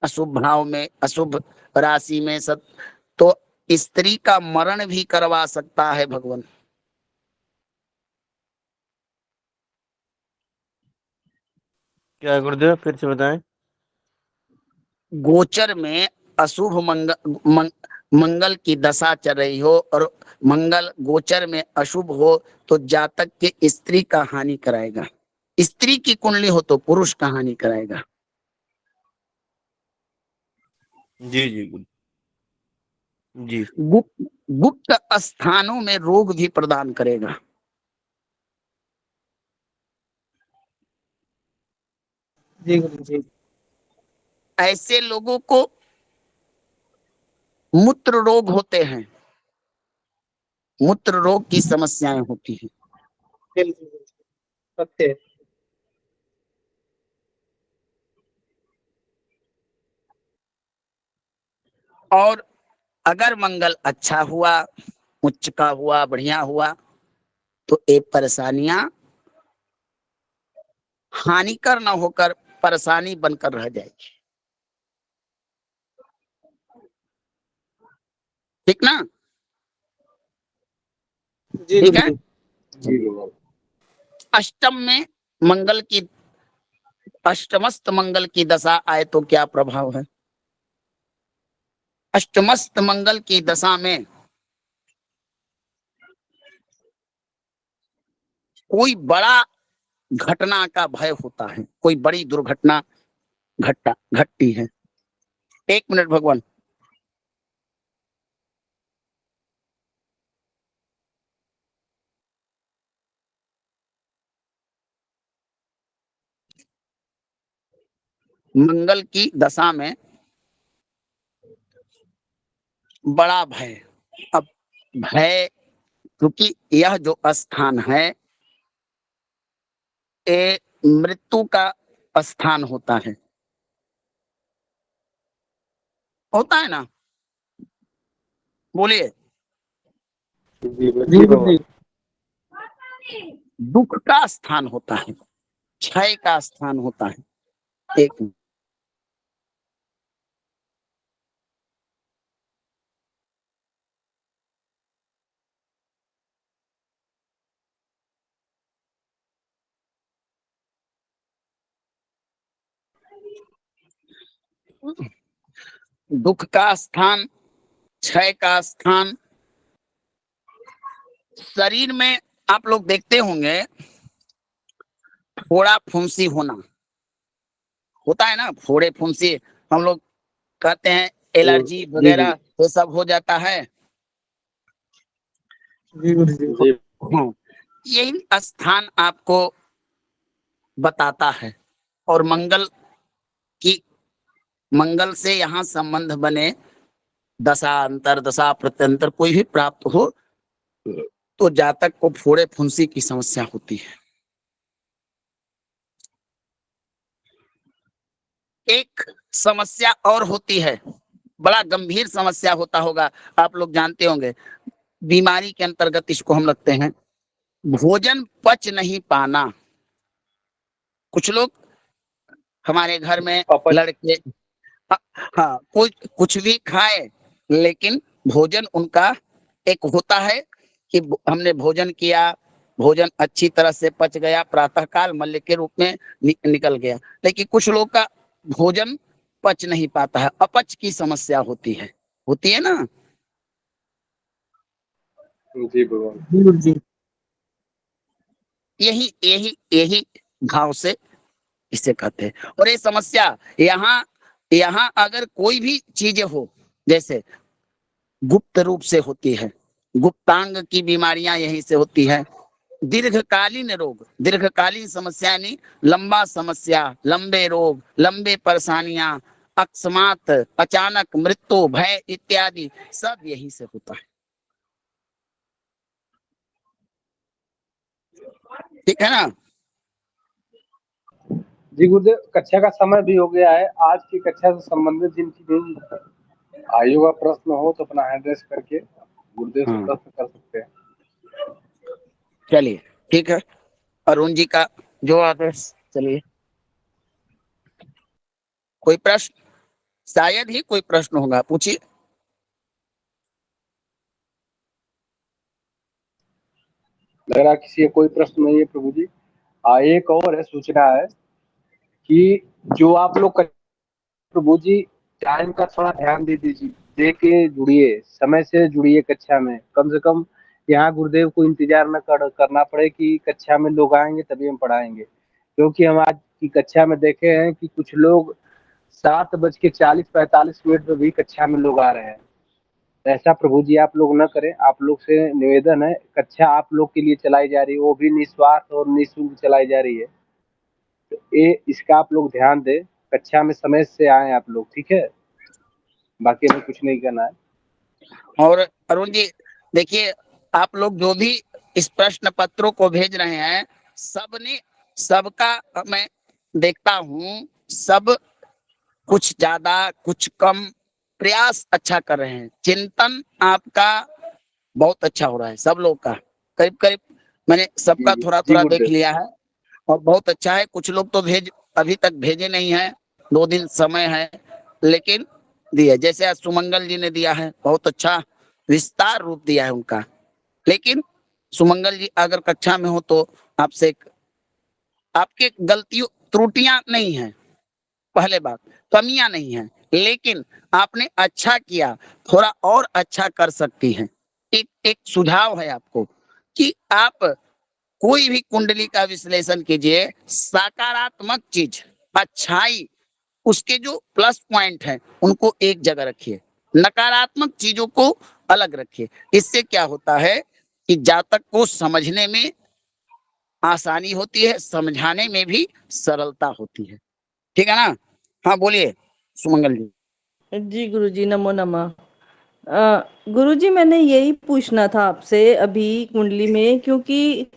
अशुभ भाव में, अशुभ राशि में तो स्त्री का मरण भी करवा सकता है भगवान। क्या गुरुदेव फिर से बताएं? गोचर में अशुभ मंगल की दशा चल रही हो और मंगल गोचर में अशुभ हो तो जातक के स्त्री का हानि कराएगा, स्त्री की कुंडली हो तो पुरुष का हानि कराएगा। जी जी गुरु। जी गुप्त गुप्त स्थानों में रोग भी प्रदान करेगा। जी गुरु जी। ऐसे लोगों को मूत्र रोग होते हैं, मूत्र रोग की समस्याएं होती हैं। बिल्कुल सत्य है। और अगर मंगल अच्छा हुआ, उच्च का हुआ, बढ़िया हुआ, तो ये परेशानियां हानिकर न होकर परेशानी बनकर रह जाएगी। ठीक ना? जी ठीक गुरु है। जी। जी गुरु। अष्टम में मंगल की, अष्टमस्त मंगल की दशा आए तो क्या प्रभाव है? अष्टमस्त मंगल की दशा में कोई बड़ा घटना का भय होता है, कोई बड़ी दुर्घटना घटती है। एक मिनट भगवान। मंगल की दशा में बड़ा भय। अब भय, क्योंकि यह जो स्थान है ये मृत्यु का स्थान होता है ना? बोलिए। जी जी गुरु जी। दुख का स्थान होता है, क्षय का स्थान होता है। एक दुख का स्थान, क्षय का स्थान। शरीर में आप लोग देखते होंगे फोड़ा फुंसी होना होता है ना, फोड़े फुंसी हम लोग कहते हैं, एलर्जी जी वगैरह जी ये सब हो जाता है। जी गुरु जी। जी। हाँ, यही स्थान आपको बताता है। और की मंगल से यहाँ संबंध बने, दशा अंतर, दशा प्रत्यंतर कोई भी प्राप्त हो, तो जातक को फोड़े फुंसी की समस्या होती है। एक समस्या और होती है, बड़ा गंभीर समस्या होता होगा, आप लोग जानते होंगे, बीमारी के अंतर्गत इसको हम रखते हैं, भोजन पच नहीं पाना। कुछ लोग हमारे घर में अपच। लड़के, हाँ, हाँ, कोई कुछ भी खाए लेकिन भोजन उनका एक होता है कि हमने भोजन किया, भोजन अच्छी तरह से पच गया, प्रातःकाल मल्य के रूप में निकल गया, लेकिन कुछ लोग का भोजन पच नहीं पाता है, अपच की समस्या होती है ना? जी भगवान। जी गुरु जी। यही यही यही भाव से इसे कहते हैं। और ये समस्या यहाँ यहाँ अगर कोई भी चीजें हो, जैसे गुप्त रूप से होती है, गुप्तांग की बीमारियां यहीं से होती है। दीर्घकालीन रोग, दीर्घकालीन समस्या नहीं, लंबा समस्या, लंबे रोग, लंबे परेशानियां, अकस्मात, अचानक मृत्यु, भय इत्यादि सब यहीं से होता है। ठीक है ना? जी गुरुदेव, कक्षा का समय भी हो गया है। आज की कक्षा से संबंधित जिनकी भी आयु का प्रश्न हो तो अपना हैंड रेस करके गुरुदेव से हाँ, प्रश्न कर सकते हैं। चलिए ठीक है। अरुण जी का जो आदेश। चलिए, कोई प्रश्न? शायद ही कोई प्रश्न होगा, पूछिए। लग रहा किसी का कोई प्रश्न नहीं है प्रभु जी। एक और है, सूचना है कि जो आप लोग प्रभु जी टाइम का थोड़ा ध्यान दे दीजिए, दे के जुड़िए, समय से जुड़िए कक्षा में। कम से कम यहाँ गुरुदेव को इंतजार न करना पड़े कि कक्षा में लोग आएंगे तभी हम पढ़ाएंगे, क्योंकि हम आज की कक्षा में देखे हैं कि कुछ लोग 7:40-45 में भी कक्षा में लोग आ रहे हैं। ऐसा प्रभु जी आप लोग न करें। आप लोग से निवेदन है, कक्षा आप लोग के लिए चलाई जा रही है, वो भी निस्वार्थ और निःशुल्क चलाई जा रही है। तो ये इसका आप लोग ध्यान दें, कक्षा में समय से आए आप लोग, ठीक है। बाकी हमें कुछ नहीं करना है। और अरुण जी देखिए, आप लोग जो भी इस प्रश्न पत्रों को भेज रहे हैं, सबका मैं देखता हूँ, सब कुछ ज्यादा कुछ कम प्रयास अच्छा कर रहे हैं। चिंतन आपका बहुत अच्छा हो रहा है, सब लोग का करीब करीब मैंने सबका जी थोड़ा जी थोड़ा देख गुरुदेव। लिया है और बहुत अच्छा है। कुछ लोग तो अभी तक भेजे नहीं है, 2 दिन समय है, लेकिन दिए। जैसे आज सुमंगल जी ने दिया है, बहुत अच्छा विस्तार रूप दिया है उनका। लेकिन सुमंगल जी अगर कक्षा में हो तो आपसे आपके गलतियों त्रुटियां नहीं है, पहले बात कमियां नहीं है, लेकिन आपने अच्छा किया, थोड़ा और अच्छा कर सकती हैं। एक सुझाव है आपको कि आप कोई भी कुंडली का विश्लेषण कीजिए, सकारात्मक चीज, अच्छाई, उसके जो प्लस पॉइंट है उनको एक जगह रखिए, नकारात्मक चीजों को अलग रखिए। इससे क्या होता है कि जातक को समझने में आसानी होती है, समझाने में भी सरलता होती है। ठीक है ना? हाँ बोलिए सुमंगल जी। जी गुरुजी, नमो नमः। गुरुजी, मैंने यही पूछना था आपसे अभी कुंडली में, क्योंकि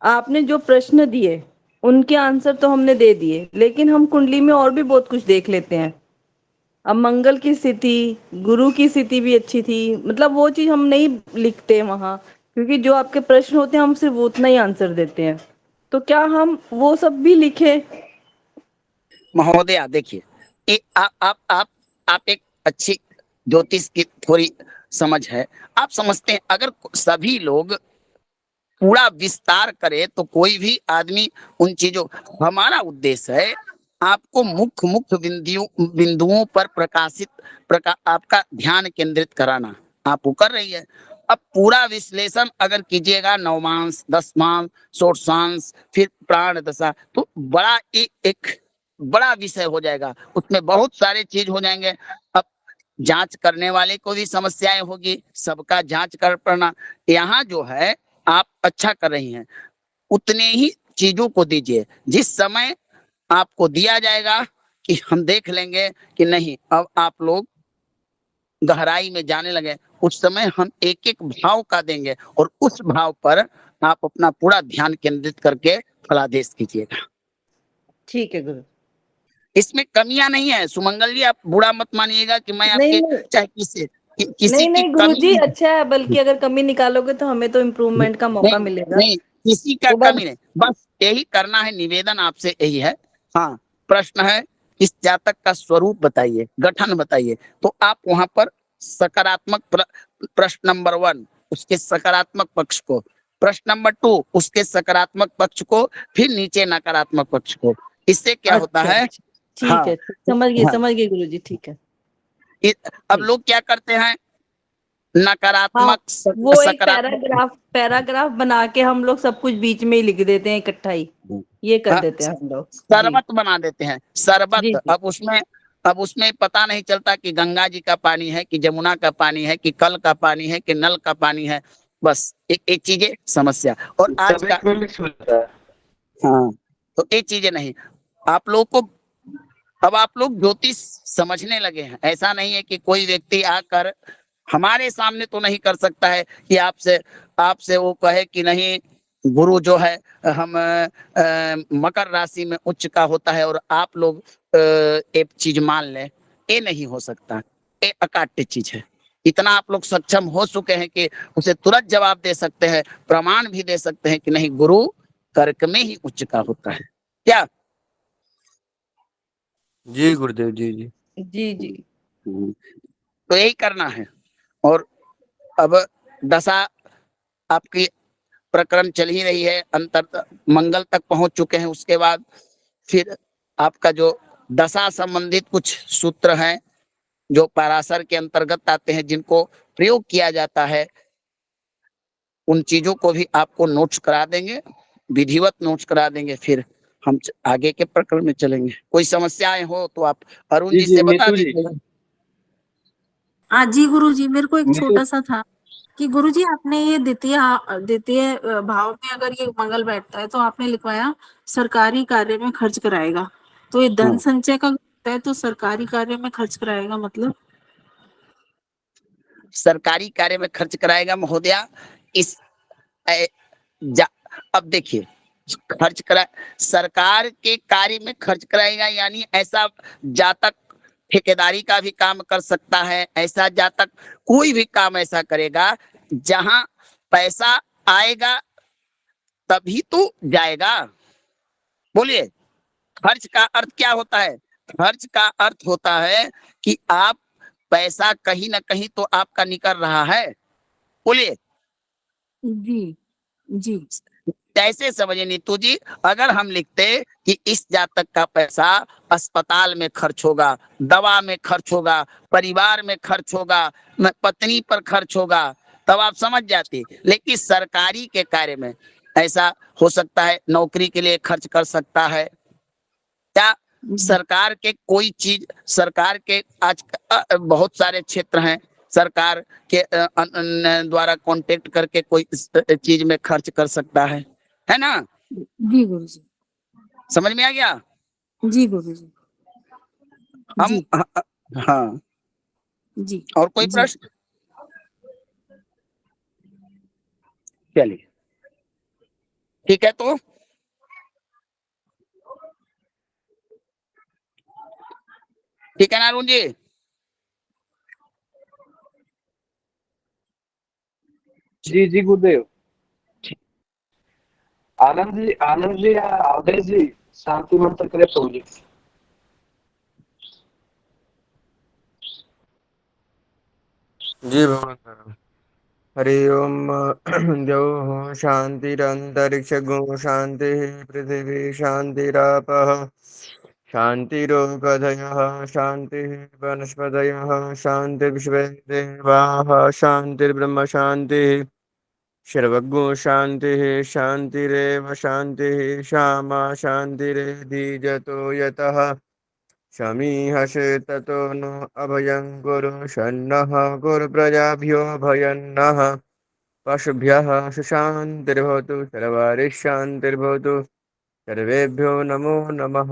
आपने जो प्रश्न दिए उनके आंसर तो हमने दे दिए, लेकिन हम कुंडली में और भी बहुत कुछ देख लेते हैं। अब मंगल की स्थिति, गुरु की स्थिति भी अच्छी थी, मतलब वो चीज हम नहीं लिखते वहां, क्योंकि जो आपके प्रश्न होते हैं हम सिर्फ उतना ही आंसर देते हैं। तो क्या हम वो सब भी लिखें? महोदया देखिए, आप एक अच्छी ज्योतिष की थोड़ी समझ है, आप समझते हैं अगर सभी लोग पूरा विस्तार करे तो कोई भी आदमी उन चीजों, हमारा उद्देश्य है आपको मुख्य मुख्य बिंदुओं पर आपका ध्यान केंद्रित कराना, आप वो कर रही है। अब पूरा विश्लेषण अगर कीजिएगा, नवमांश, दसमांश, षोडशांश, फिर प्राण दशा, तो बड़ा एक बड़ा विषय हो जाएगा, उसमें बहुत सारे चीज हो जाएंगे। अब जांच करने वाले को भी समस्याएं होगी, सबका जांच कर पाना। यहाँ जो है आप अच्छा कर रही हैं, उतने ही चीजों को दीजिए। जिस समय आपको दिया जाएगा कि हम देख लेंगे कि नहीं अब आप लोग गहराई में जाने लगे, उस समय हम एक एक भाव का देंगे और उस भाव पर आप अपना पूरा ध्यान केंद्रित करके फलादेश कीजिएगा। ठीक है गुरु। इसमें कमियां नहीं है सुमंगल जी, आप बुरा मत मानिएगा कि मैं नहीं आपके नहीं चाहे किसी नहीं की नहीं कमी गुरुजी, नहीं। अच्छा है, बल्कि अगर कमी निकालोगे तो हमें तो इम्प्रूवमेंट का मौका नहीं मिलेगा। नहीं, किसी का वो बात। कमी नहीं, बस यही करना है, निवेदन आपसे यही है। हाँ, प्रश्न है इस जातक का स्वरूप बताइए, गठन बताइए, तो आप वहां पर सकारात्मक प्रश्न नंबर 1 उसके सकारात्मक पक्ष को, प्रश्न नंबर 2 उसके सकारात्मक पक्ष को, फिर नीचे नकारात्मक पक्ष को। इससे क्या होता अच्छा है? अच्छा, ठीक हाँ है, समझ हाँ, गए गुरुजी, ठीक है। अब ठीक। लोग क्या करते हैं, हाँ, नकारात्मक वो एक सकारात्मक, पैराग्राफ बना के हम लोग सब कुछ बीच में ही लिख देते हैं इकट्ठा ही, ये कर हाँ, देते हैं हम लोग। जी शरबत बना देते हैं, जी शरबत। जी। अब उसमें पता नहीं चलता कि गंगा जी का पानी है कि जमुना का पानी है कि कल का पानी है कि नल का पानी है, बस एक चीजें समस्या। और आज सब का, एक में मिक्स हो जाता है। हाँ, तो ये चीजें नहीं, आप लोगों को अब आप लोग ज्योतिष समझने लगे हैं। ऐसा नहीं है कि कोई व्यक्ति आकर हमारे सामने तो नहीं कर सकता है कि आपसे आपसे वो कहे कि नहीं गुरु जो है हम मकर राशि में उच्च का होता है और आप लोग एक चीज मान लें, ये नहीं हो सकता, ये अकाट्य चीज है। इतना आप लोग सक्षम हो चुके हैं कि उसे तुरंत जवाब दे सकते हैं, प्रमाण भी दे सकते हैं कि नहीं गुरु कर्क में ही उच्च का होता है। क्या? जी गुरुदेव, जी जी। जी जी। तो यही करना है। और अब दशा आपकी प्रक्रम चल ही रही है, अंतर मंगल तक पहुंच चुके हैं। उसके बाद फिर आपका जो दशा संबंधित कुछ सूत्र हैं जो पराशर के अंतर्गत आते हैं, जिनको प्रयोग किया जाता है, उन चीजों को भी आपको नोट्स करा देंगे, विधिवत नोट्स करा देंगे। फिर हम आगे के प्रकरण में चलेंगे। कोई समस्याएं हो तो आप अरुण जी जी जी से बता नीतू जी, दीजिएगा। हाँ जी गुरुजी, मेरे को एक नहीं तो छोटा सा था कि गुरुजी आपने ये द्वितीय द्वितीय भाव में अगर ये मंगल बैठता है तो आपने लिखवाया सरकारी कार्य में खर्च कराएगा, तो ये धन संचय का होता है तो सरकारी कार्य में खर्च कराएगा मतलब? सरकारी कार्य में खर्च कराएगा महोदया। इस ए, जा, अब देखिए, खर्च करा सरकार के कार्य में खर्च कराएगा यानी ऐसा जातक ठेकेदारी का भी काम कर सकता है, ऐसा जातक कोई भी काम ऐसा करेगा जहां पैसा आएगा तभी तो जाएगा। बोलिए, खर्च का अर्थ क्या होता है? खर्च का अर्थ होता है कि आप पैसा कहीं ना कहीं तो आपका निकल रहा है। बोलिए, जी जी कैसे समझे नीतू जी? अगर हम लिखते कि इस जातक का पैसा अस्पताल में खर्च होगा, दवा में खर्च होगा, परिवार में खर्च होगा, पत्नी पर खर्च होगा, तब आप समझ जाते। लेकिन सरकारी के कार्य में ऐसा हो सकता है, नौकरी के लिए खर्च कर सकता है, क्या सरकार के कोई चीज, सरकार के आज बहुत सारे क्षेत्र हैं, सरकार के द्वारा कांटेक्ट करके कोई चीज में खर्च कर सकता है ना? जी गुरुजी, समझ में आ गया? जी गुरुजी, हम जी हाँ, जी और कोई जी प्रश्न? चलिए, ठीक है। तो ठीक है ना अरुण जी? जी जी गुरुदेव। आनंद जी या अवधेश जी शांति मंत्र करे प्रभु जी। जी भगवान। हरि ओम। द्यौः शान्तिरन्तरिक्षगो शान्तिः पृथिवी शान्तिरापः शान्तिरोगधयः शान्तिः वनस्पतयः शान्तिर्विश्वे देवाः शान्तिर्ब्रह्म शान्तिः सर्वज्ञो शान्तिः शान्तिरेव शान्तिः श्यामा शान्तिरेधिजतो यतः शमीहसे ततो नो अभयं कुरु शन्नः कुरु प्रजाभ्यो भयं नः पशुभ्यः सुशान्तिर्भवतु सर्वारिशान्तिर्भवतु सर्वेभ्यो नमो नमः।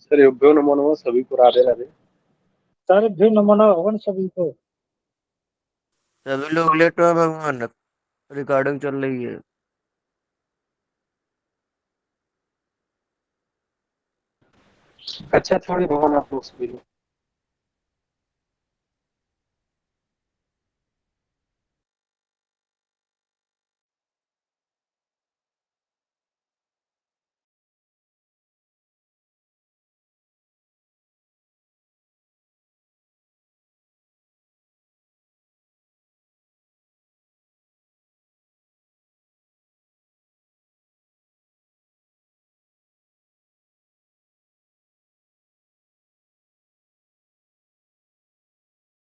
सर्वेभ्यो नमो नमः। सभी को राधे राधे। सर्वेभ्यो नमो नमः भगवान सभी को। सभी लोग लेटो हैं भगवान, रिकॉर्डिंग चल रही है। अच्छा छोड़िए भगवान, आप लोग सभी लोग।